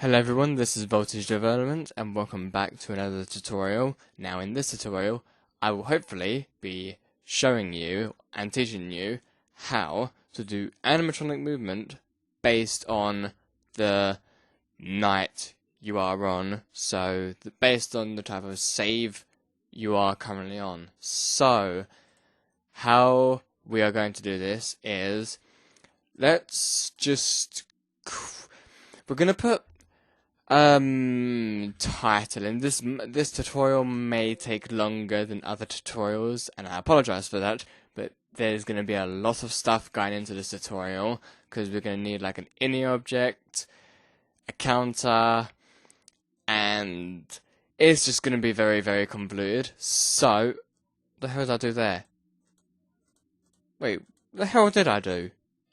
Hello everyone, this is Voltage Development and welcome back to another tutorial. Now in this tutorial, I will hopefully be showing you and teaching you how to do animatronic movement based on the night you are on, so based on the type of save you are currently on. So, how we are going to do this is, we're going to put title, and this tutorial may take longer than other tutorials, and I apologize for that, but there's going to be a lot of stuff going into this tutorial, because we're going to need like an ini object, a counter, and it's just going to be very, very convoluted. So, what the hell did I do there? Wait, what the hell did I do?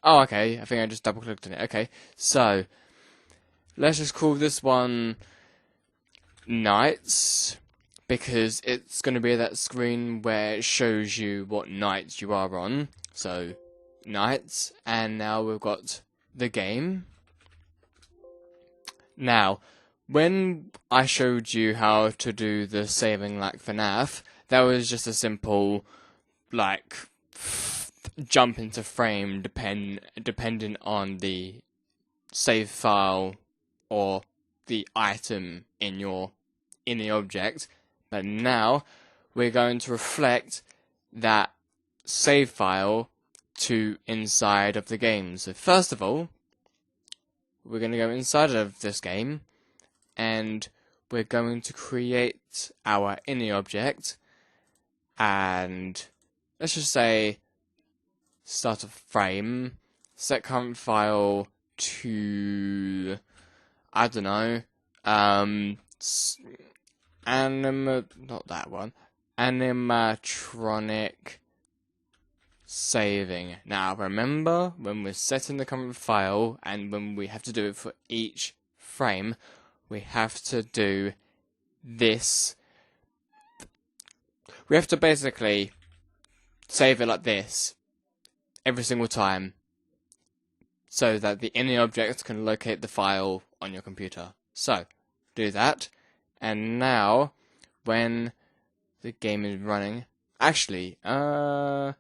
Oh, okay, I think I just double clicked on it. Okay, so let's just call this one nights, because it's going to be that screen where it shows you what night you are on. So, nights, and now we've got the game. Now, when I showed you how to do the saving like FNAF, that was just a simple, like, jump into frame depending on the save file or the item in the object. But now we're going to reflect that save file to inside of the game. So first of all, we're going to go inside of this game and we're going to create our ini object, and let's just say start a frame, set current file to, I don't know, not that one, animatronic saving. Now remember, when we're setting the current file and when we have to do it for each frame, we have to do this. We have to basically save it like this every single time, so that the ini object can locate the file on your computer. So, do that, and now, when the game is running, actually, let's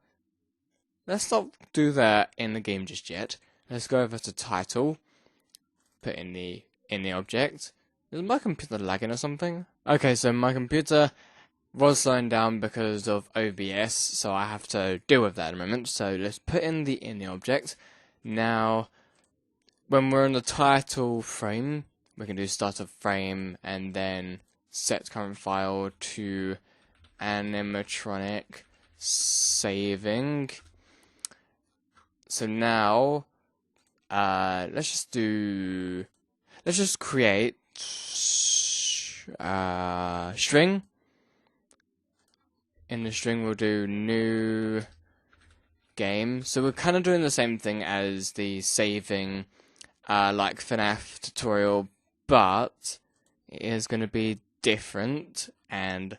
not do that in the game just yet. Let's go over to title, put in the ini object. Is my computer lagging or something? Okay, so my computer was slowing down because of OBS, so I have to deal with that in a moment. So let's put in the ini object. Now, when we're in the title frame, we can do start of frame and then set current file to animatronic saving. So now, let's just create string. In the string we'll do new game. So we're kind of doing the same thing as the saving like FNAF tutorial, but it is going to be different, and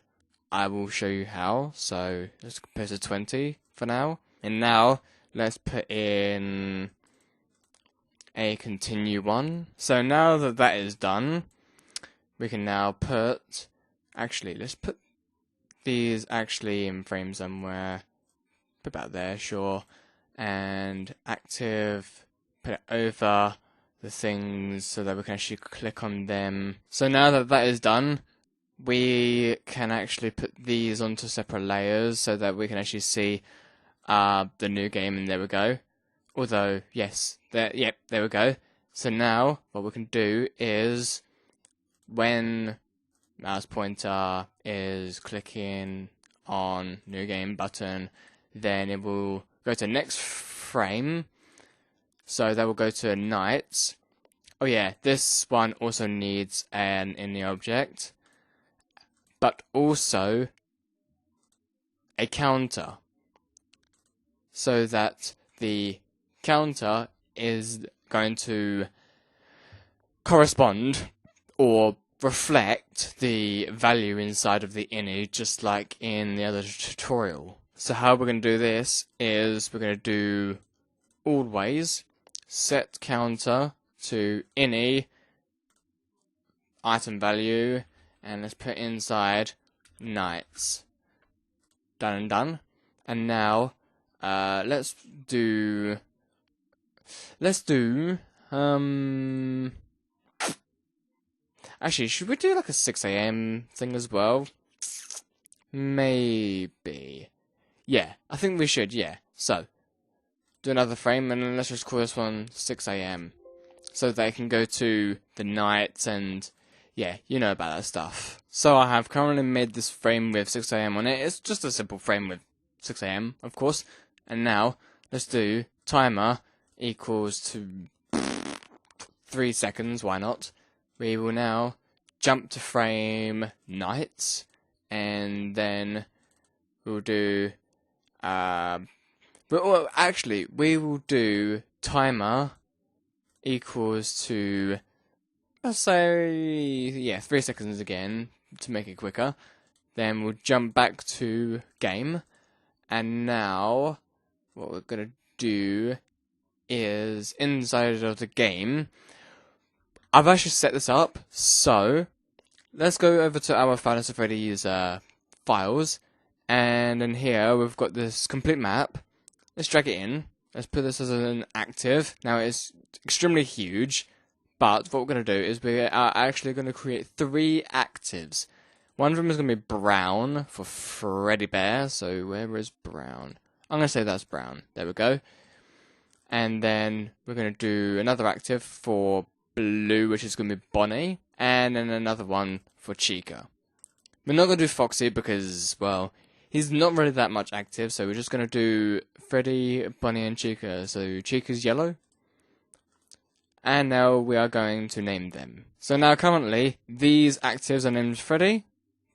I will show you how. So let's put it to 20 for now, and now let's put in a continue one. So now that that is done, we can now put, actually let's put these actually in frame somewhere, about there, sure, and active, put it over the things so that we can actually click on them. So now that that is done, we can actually put these onto separate layers so that we can actually see the new game, and there we go. Although, yes, there we go. So now, what we can do is, when mouse pointer is clicking on new game button, then it will go to next frame, so that will go to nights. Oh yeah, this one also needs an ini object, but also a counter, so that the counter is going to correspond or reflect the value inside of the ini, just like in the other tutorial. So how we're going to do this is we're going to do always set counter to ini item value, and let's put inside nights. Done and done. And now, let's do, actually, should we do like a 6 AM thing as well? Maybe. Yeah, I think we should, yeah. So, do another frame, and then let's just call this one 6 AM. So they can go to the night, and yeah, you know about that stuff. So I have currently made this frame with 6 AM on it. It's just a simple frame with 6 AM, of course. And now, let's do timer equals to 3 seconds, why not? We will now jump to frame nights, and then we'll do, well, actually, we will do timer equals to, let's say, yeah, 3 seconds again, to make it quicker. Then we'll jump back to game, and now, what we're gonna do is, inside of the game, I've actually set this up, so let's go over to our Five Nights at Freddy's files, and in here we've got this complete map. Let's drag it in. Let's put this as an active. Now it's extremely huge, but what we're going to do is we are actually going to create 3 actives. One of them is going to be brown for Freddy Bear, so where is brown? I'm going to say that's brown. There we go. And then we're going to do another active for blue, which is going to be Bonnie, and then another one for Chica. We're not going to do Foxy because, well, he's not really that much active, so we're just going to do Freddy, Bonnie, and Chica. So Chica's yellow. And now we are going to name them. So now currently, these actives are named Freddy,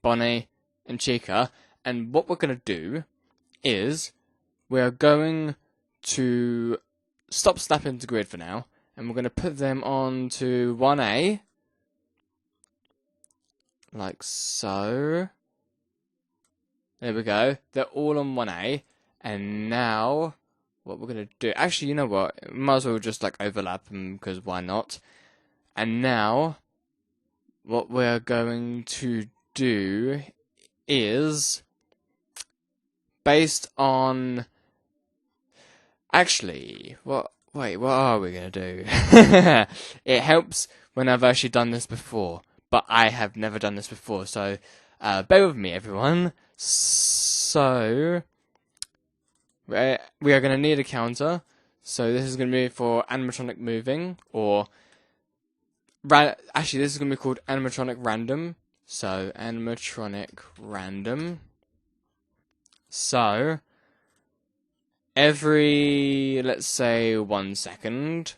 Bonnie, and Chica. And what we're going to do is, we are going to stop Snap into grid for now. And we're going to put them onto 1A. Like so. There we go. They're all on 1A. And now, what we're going to do... Actually, you know what? Might as well just like overlap them, because why not? And now, what we're going to do is... Based on... Actually, wait, what are we going to do? It helps when I've actually done this before. But I have never done this before, so bear with me, everyone. So, we are going to need a counter. So this is going to be for animatronic moving, or actually this is going to be called animatronic random. So animatronic random. So every, let's say, 1 second,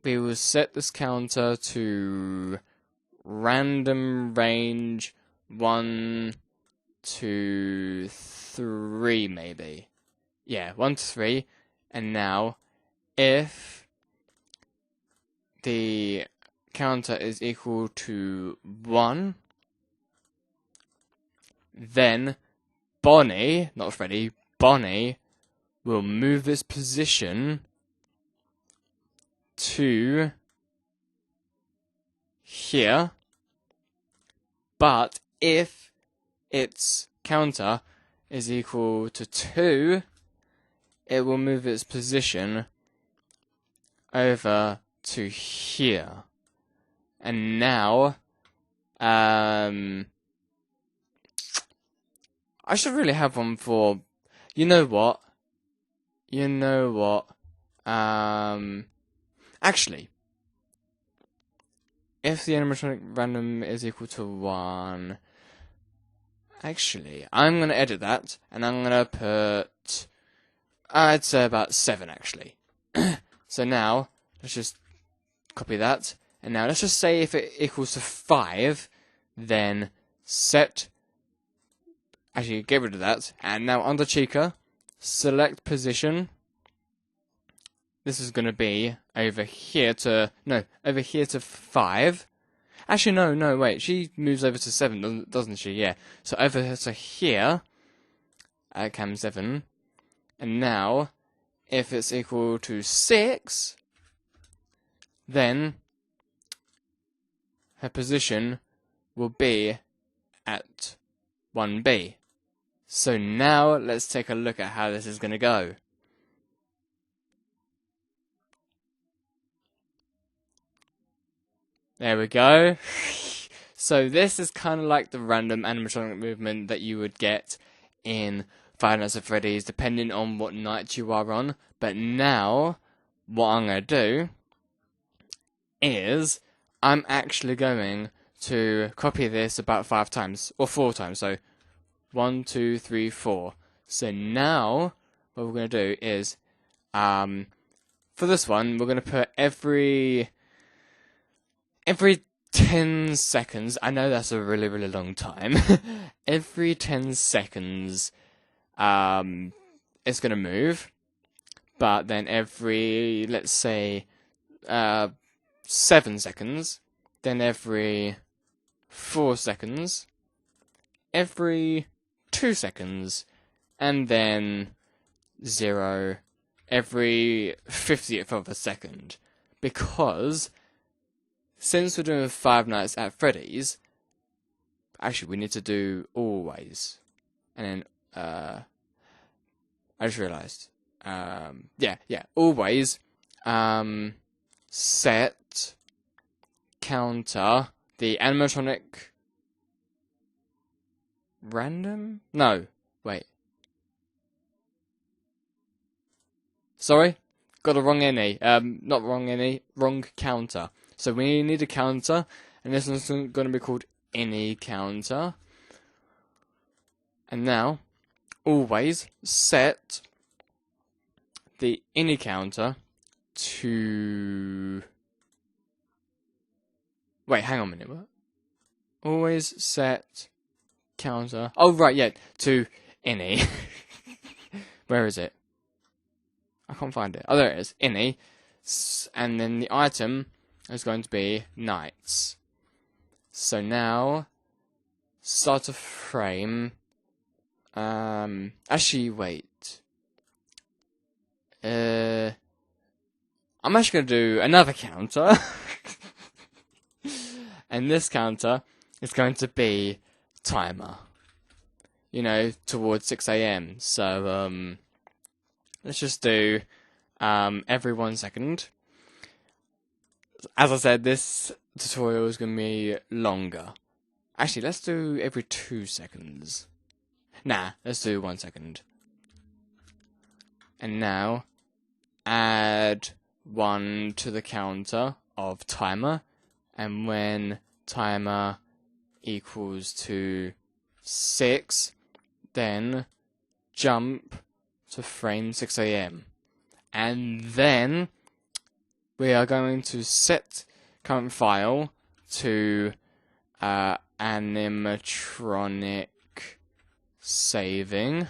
we will set this counter to random range 1 to 3, maybe. Yeah, 1 to 3. And now, if the counter is equal to 1, then Bonnie, not Freddy, Bonnie will move its position to here, but if its counter is equal to 2, it will move its position over to here. And now, I should really have one for, you know what, actually, if the animatronic random is equal to 1, actually, I'm going to edit that, and I'm going to put, I'd say about 7, actually. So now, let's just copy that, and now let's just say if it equals to 5, then set, actually, get rid of that, and now under Chica, select position. This is going to be over here to, no, over here to 5. Actually, no, wait, she moves over to 7, doesn't she? Yeah. So over to here, cam 7. And now, if it's equal to 6, then her position will be at 1B. So now let's take a look at how this is going to go. There we go. So this is kind of like the random animatronic movement that you would get in Five Nights at Freddy's, depending on what night you are on. But now, what I'm going to do is I'm actually going to copy this about 5 times, or 4 times. So 1, 2, 3, 4. So now, what we're going to do is, for this one, we're going to put every 10 seconds, I know that's a really, really long time, every 10 seconds, it's going to move, but then every, let's say, 7 seconds, then every 4 seconds, every 2 seconds, and then 0 every 50th of a second, because since we're doing Five Nights at Freddy's, actually we need to do always. And then, I just realised. Always, set, counter, the animatronic, random? No, wait. Sorry? Got the wrong any. Not wrong any, wrong counter. So we need a counter, and this one's going to be called any counter. And now, always set the any counter to... Wait, hang on a minute. What? Always set counter... Oh, right, yeah, to any. Where is it? I can't find it. Oh, there it is. Any. And then the item is going to be nights. So now, start a frame. Actually, wait. I'm actually going to do another counter. And this counter is going to be timer. You know, towards 6 AM. So, let's just do every 1 second. As I said, this tutorial is going to be longer. Actually, let's do every 2 seconds. Nah, let's do 1 second. And now, add 1 to the counter of timer. And when timer equals to 6, then jump to frame 6 AM. And then we are going to set current file to animatronic saving,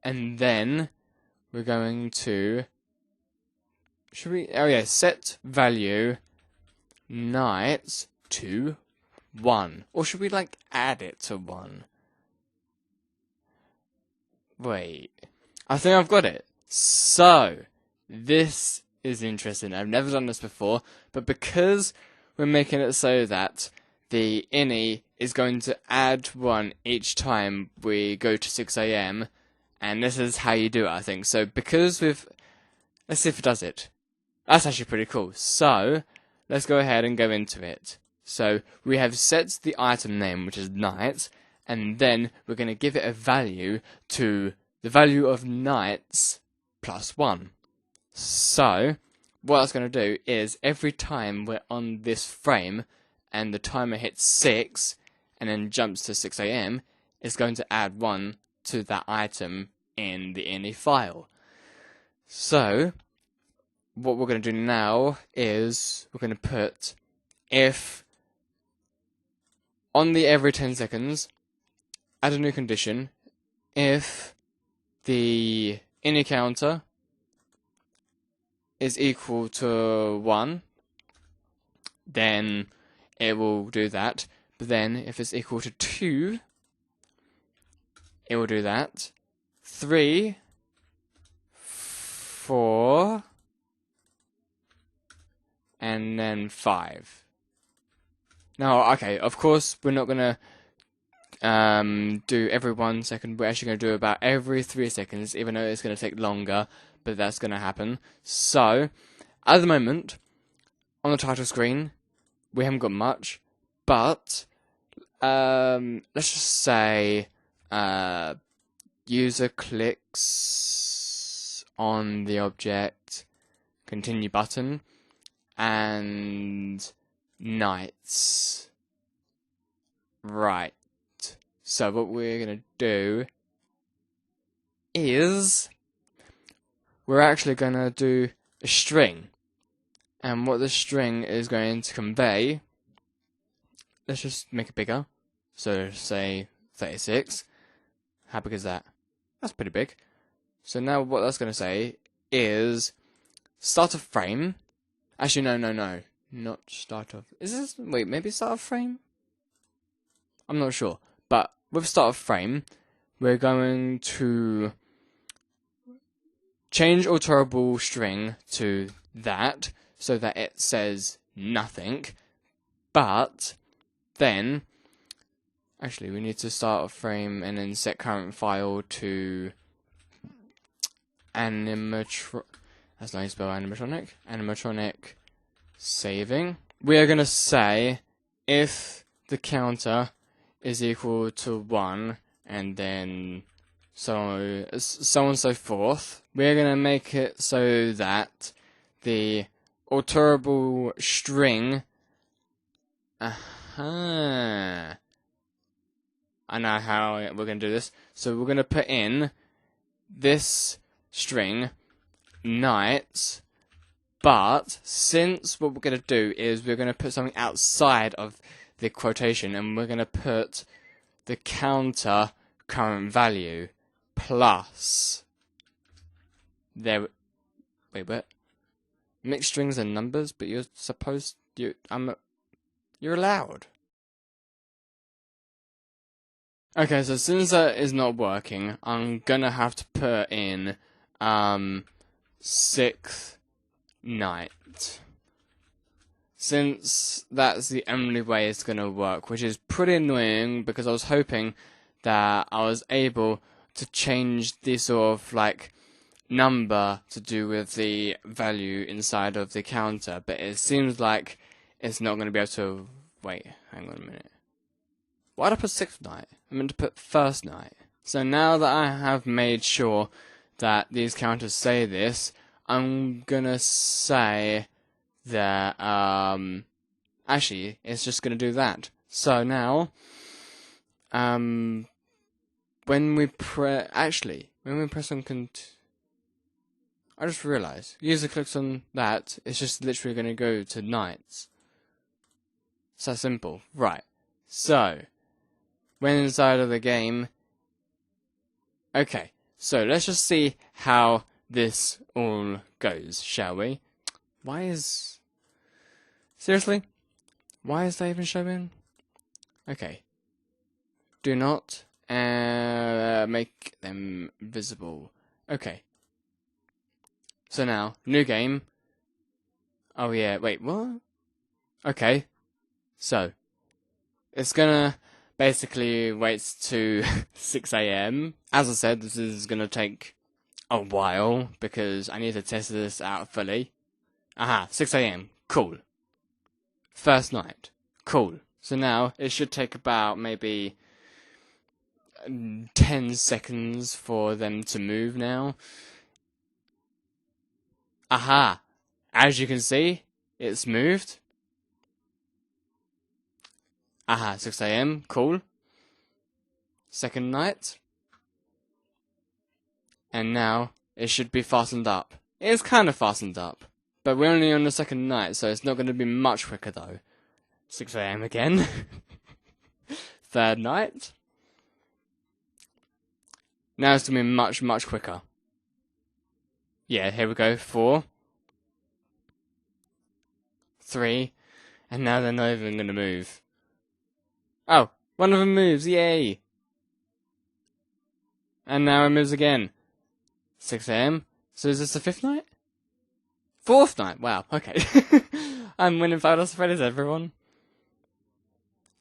and then we're going to set value nights to 1, or should we like add it to 1? Wait, I think I've got it. So this is interesting. I've never done this before, but because we're making it so that the ini is going to add 1 each time we go to 6 AM, and this is how you do it, I think. So because let's see if it does it. That's actually pretty cool. So let's go ahead and go into it. So we have set the item name, which is night, and then we're going to give it a value to the value of nights plus 1. So what that's going to do is every time we're on this frame and the timer hits 6 and then jumps to 6 AM, it's going to add 1 to that item in the ini file. So what we're going to do now is we're going to put if on the every 10 seconds, add a new condition, if the ini counter is equal to 1, then it will do that. But then if it's equal to 2, it will do that. 3, 4, and then 5. Now, okay, of course, we're not gonna do every 1 second. We're actually gonna do about every 3 seconds, even though it's gonna take longer, but that's gonna happen. So, at the moment, on the title screen, we haven't got much, but let's just say user clicks on the object, continue button, and nights. Right. So what we're going to do is we're actually going to do a string. And what the string is going to convey, let's just make it bigger. So say 36. How big is that? That's pretty big. So now what that's going to say is start of frame. Actually, no. Not start of... Is this... Wait, maybe start of frame? I'm not sure. But with start of frame, we're going to change alterable string to that so that it says nothing. But then, actually, we need to start a frame and then set current file to Animatronic. That's how you spell animatronic. Animatronic saving. We are going to say if the counter is equal to 1, and then so on and so forth. We're going to make it so that the alterable string. I know how we're going to do this. So we're going to put in this string, nights, but since what we're going to do is we're going to put something outside of the quotation, and we're going to put the counter current value plus there. Wait, what? Mixed strings and numbers, but you're supposed you're allowed. Okay, so since that is not working, I'm gonna have to put in 6th night. Since that's the only way it's gonna work, which is pretty annoying because I was hoping that I was able to change the sort of like number to do with the value inside of the counter, but it seems like it's not gonna be able to. Wait, hang on a minute. Why did I put 6th night? I meant to put 1st night. So now that I have made sure that these counters say this, I'm gonna say that actually it's just gonna do that. So now when we press on I just realised user clicks on that, it's just literally gonna go to nights. So simple, right? So when inside of the game, okay. So let's just see how this all goes, shall we? Seriously? Why is that even showing? Okay. Do not make them visible. Okay. So now, new game. Oh yeah, wait, what? Okay. So, it's gonna basically wait to 6 AM. As I said, this is gonna take a while because I need to test this out fully. 6 AM. Cool. 1st night. Cool. So now it should take about maybe 10 seconds for them to move now. As you can see, it's moved. 6 AM. Cool. 2nd night. And now it should be fastened up. It is kind of fastened up. But we're only on the 2nd night, so it's not going to be much quicker though. 6 AM again. 3rd night. Now it's going to be much, much quicker. Yeah, here we go. 4. 3. And now they're not even going to move. Oh, one of them moves. Yay! And now it moves again. 6 AM. So is this the 5th night? 4th night. Wow. Okay. I'm winning Final Freddy's, everyone.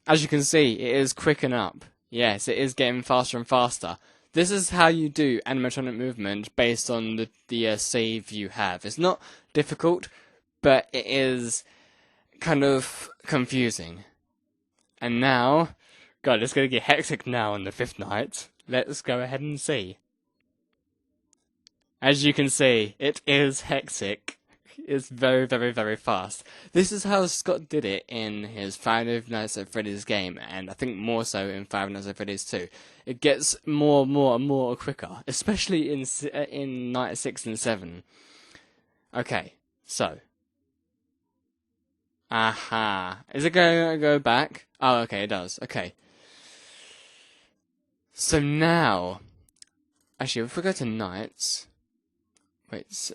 as you can see, it is quicken up. Yes, it is getting faster and faster. This is how you do animatronic movement based on the save you have. It's not difficult, but it is kind of confusing. And now, God, it's going to get hectic now on the 5th night. Let's go ahead and see. As you can see, it is hectic. It's very, very, very fast. This is how Scott did it in his Five Nights at Freddy's game, and I think more so in Five Nights at Freddy's 2. It gets more and more quicker, especially in Night 6 and 7. Okay, so. Aha. Is it going to go back? Oh, okay, it does. Okay. So now. Actually, if we go to Nights. Wait.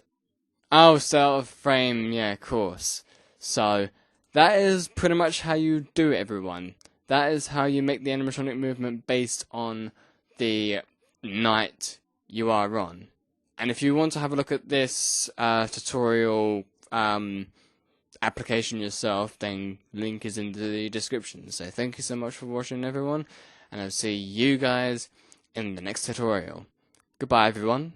Oh, start of frame. Yeah, of course. So, that is pretty much how you do it, everyone. That is how you make the animatronic movement based on the night you are on. And if you want to have a look at this tutorial application yourself, then link is in the description. So thank you so much for watching, everyone, and I'll see you guys in the next tutorial. Goodbye, everyone.